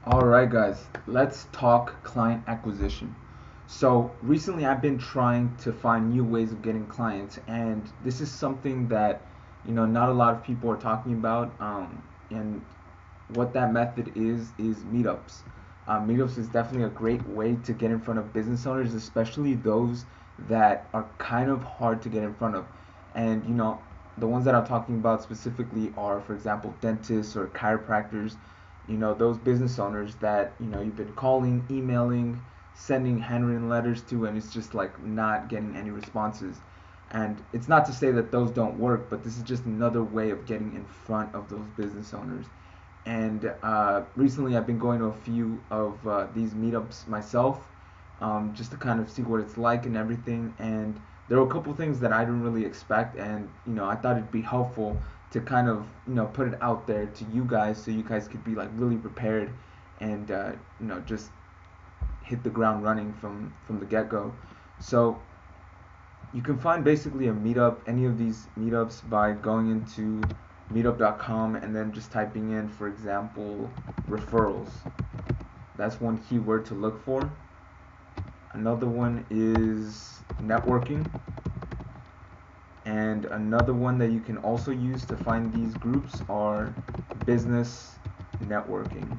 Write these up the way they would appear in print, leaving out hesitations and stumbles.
Alright guys, let's talk client acquisition. So recently I've been trying to find new ways of getting clients, and this is something that not a lot of people are talking about. And what that method is meetups. Meetups is definitely a great way to get in front of business owners, especially those that are kind of hard to get in front of. And the ones that I'm talking about specifically are, for example, dentists or chiropractors. Those business owners that you've been calling, emailing, sending handwritten letters to, and it's just like not getting any responses. And it's not to say that those don't work, but this is just another way of getting in front of those business owners. And recently I've been going to a few of these meetups myself, just to kind of see what it's like and everything. And there were a couple things that I didn't really expect, and I thought it'd be helpful to kind of put it out there to you guys, so you guys could be like really prepared and just hit the ground running from the get go. So you can find basically a meetup, any of these meetups, by going into meetup.com and then just typing in, for example, referrals. That's one keyword to look for. Another one is networking. And another one that you can also use to find these groups are business networking.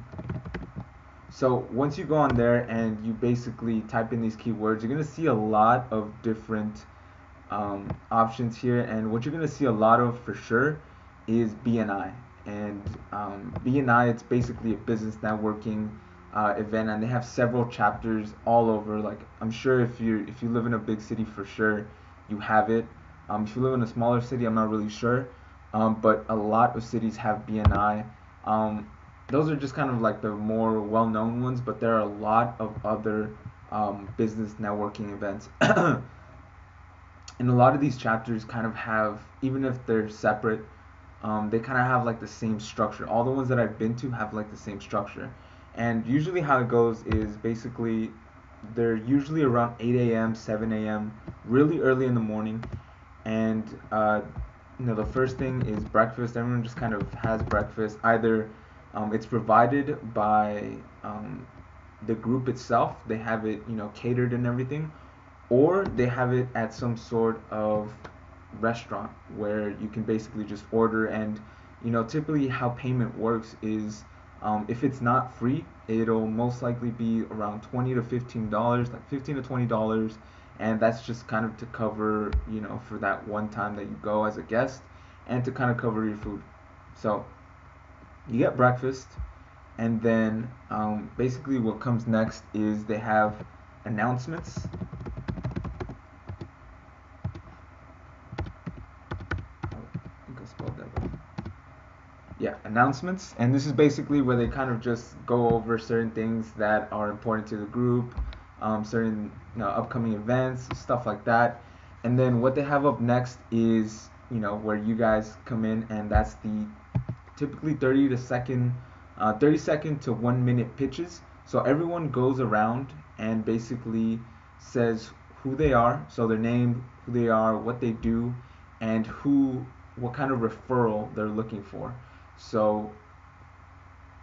So once you go on there and you basically type in these keywords, you're going to see a lot of different options here, and what you're going to see a lot of for sure is BNI. And BNI, it's basically a business networking event, and they have several chapters all over. Like, I'm sure if you live in a big city, for sure you have it. If you live in a smaller city, I'm not really sure, but a lot of cities have BNI. Those are just kind of like the more well-known ones, but there are a lot of other business networking events. And a lot of these chapters kind of have, even if they're separate, they kind of have like the same structure. All the ones that I've been to have like the same structure. And usually how it goes is basically they're usually around 8 a.m., 7 a.m., really early in the morning. And the first thing is breakfast. Everyone just kind of has breakfast. Either it's provided by the group itself, they have it catered and everything, or they have it at some sort of restaurant where you can basically just order. And typically how payment works is, if it's not free, it'll most likely be around $20 to $15, like $15 to $20, and that's just kind of to cover for that one time that you go as a guest, and to kind of cover your food. So you get breakfast, and then basically what comes next is they have announcements. I think I spelled that wrong. Yeah, announcements. And this is basically where they kind of just go over certain things that are important to the group, certain upcoming events, stuff like that. And then what they have up next is where you guys come in, and that's the typically 30 second to 1 minute pitches. So everyone goes around and basically says who they are, so their name, who they are, what they do, and what kind of referral they're looking for. So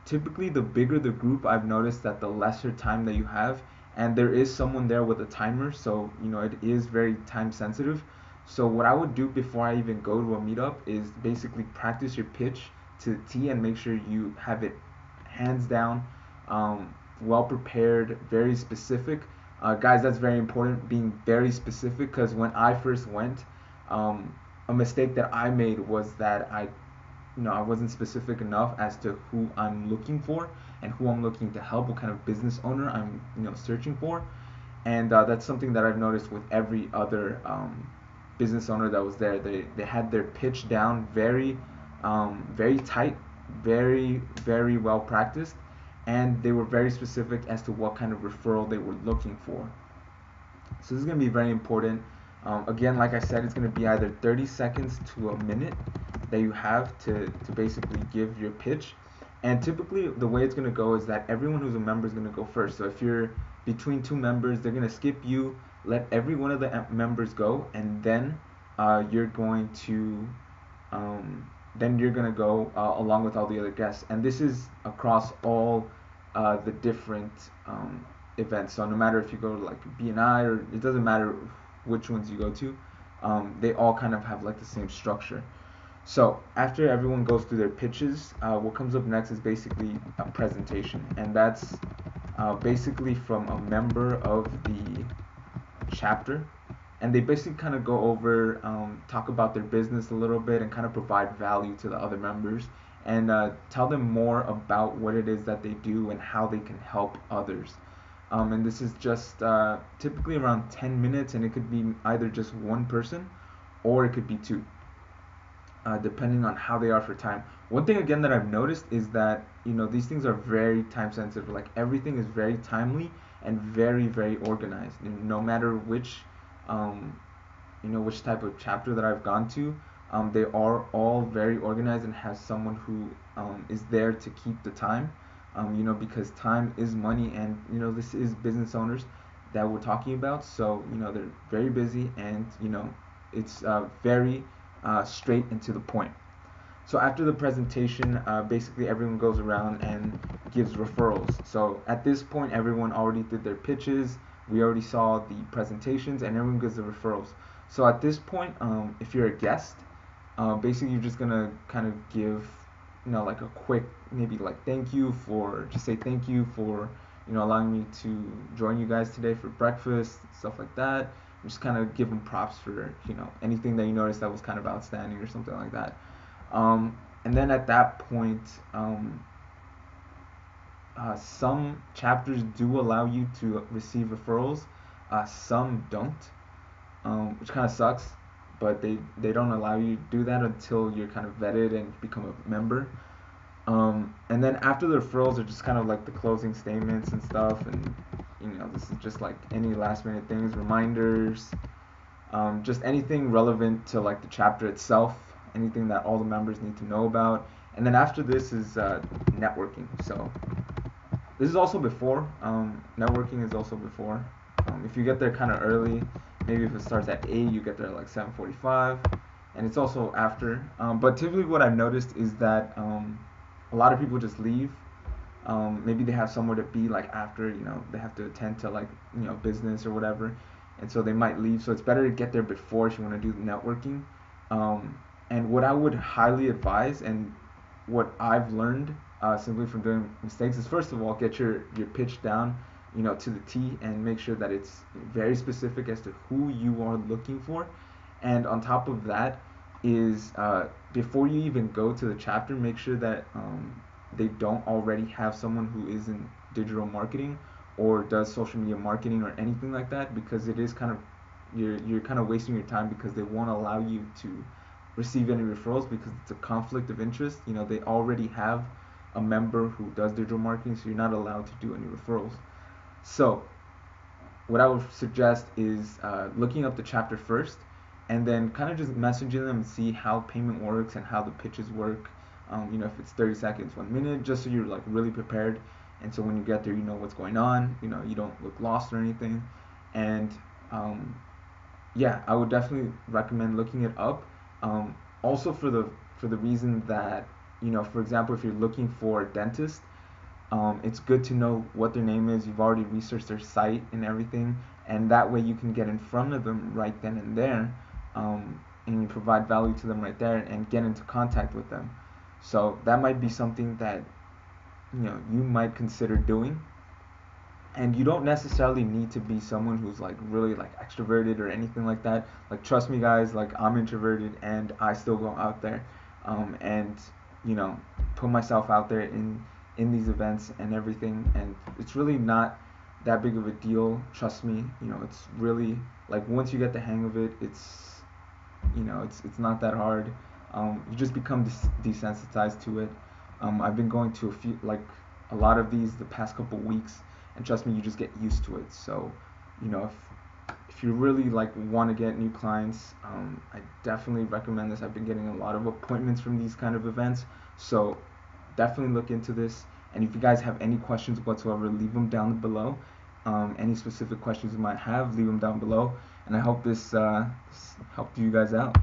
typically the bigger the group, I've noticed that the lesser time that you have, and there is someone there with a timer, so it is very time sensitive. So what I would do before I even go to a meetup is basically practice your pitch to the T, and make sure you have it hands down, well prepared, very specific. Guys, that's very important, being very specific, because when I first went, a mistake that I made was that I wasn't specific enough as to who I'm looking for and who I'm looking to help, what kind of business owner I'm searching for. And that's something that I've noticed with every other business owner that was there. They had their pitch down very tight, very well practiced, and they were very specific as to what kind of referral they were looking for. So this is going to be very important. Again, like I said, it's going to be either 30 seconds to a minute that you have to basically give your pitch. And typically the way it's going to go is that everyone who's a member is going to go first. So if you're between two members, they're going to skip you, let every one of the members go, and then you're going to go along with all the other guests. And this is across all the different events. So no matter if you go to like BNI or it doesn't matter which ones you go to, they all kind of have like the same structure. So after everyone goes through their pitches, what comes up next is basically a presentation, and that's basically from a member of the chapter, and they basically kind of go over, talk about their business a little bit, and kind of provide value to the other members, and tell them more about what it is that they do and how they can help others. And this is just typically around 10 minutes, and it could be either just one person or it could be two, depending on how they are for time. One thing again that I've noticed is that these things are very time sensitive. Like everything is very timely and very very organized. No matter which which type of chapter that I've gone to, they are all very organized and has someone who is there to keep the time. Because time is money, and this is business owners that we're talking about. So they're very busy, and it's very straight and to the point. So after the presentation, basically everyone goes around and gives referrals. So at this point, everyone already did their pitches. We already saw the presentations, and everyone gives the referrals. So at this point, if you're a guest, basically you're just gonna kind of give, like a quick, maybe like say thank you for, allowing me to join you guys today for breakfast, stuff like that. Just kind of give them props for, anything that you noticed that was kind of outstanding or something like that. And then at that point, some chapters do allow you to receive referrals, some don't, which kind of sucks, but they don't allow you to do that until you're kind of vetted and become a member. And then after the referrals are just kind of like the closing statements and stuff, and this is just like any last minute things, reminders, just anything relevant to like the chapter itself, anything that all the members need to know about. And then after this is networking. So this is also before, networking is also before. If you get there kind of early, maybe if it starts at 8, you get there at like 7:45, and it's also after. But typically what I've noticed is that a lot of people just leave. Maybe they have somewhere to be like after, they have to attend to like, business or whatever, and so they might leave. So it's better to get there before if you want to do the networking. And what I would highly advise, and what I've learned simply from doing mistakes, is first of all get your pitch down, to the T, and make sure that it's very specific as to who you are looking for. And on top of that is before you even go to the chapter, make sure that they don't already have someone who is in digital marketing or does social media marketing or anything like that, because it is kind of, you're kind of wasting your time, because they won't allow you to receive any referrals because it's a conflict of interest. They already have a member who does digital marketing, so you're not allowed to do any referrals. So what I would suggest is looking up the chapter first, and then kind of just messaging them and see how payment works and how the pitches work. If it's 30 seconds, 1 minute, just so you're like really prepared, and so when you get there, you know what's going on. You don't look lost or anything. And yeah, I would definitely recommend looking it up. Also for the reason that, for example, if you're looking for a dentist, it's good to know what their name is. You've already researched their site and everything, and that way you can get in front of them right then and there, and you provide value to them right there and get into contact with them. So that might be something that you might consider doing. And you don't necessarily need to be someone who's like really like extroverted or anything like that. Like, trust me guys, like I'm introverted and I still go out there and put myself out there in these events and everything, and it's really not that big of a deal. Trust me, it's really like, once you get the hang of it, it's it's not that hard. You just become desensitized to it. I've been going to a lot of these the past couple weeks, and trust me, you just get used to it. So if you really like want to get new clients, I definitely recommend this. I've been getting a lot of appointments from these kind of events, so definitely look into this. And if you guys have any questions whatsoever, leave them down below. Any specific questions you might have, leave them down below, and I hope this helped you guys out.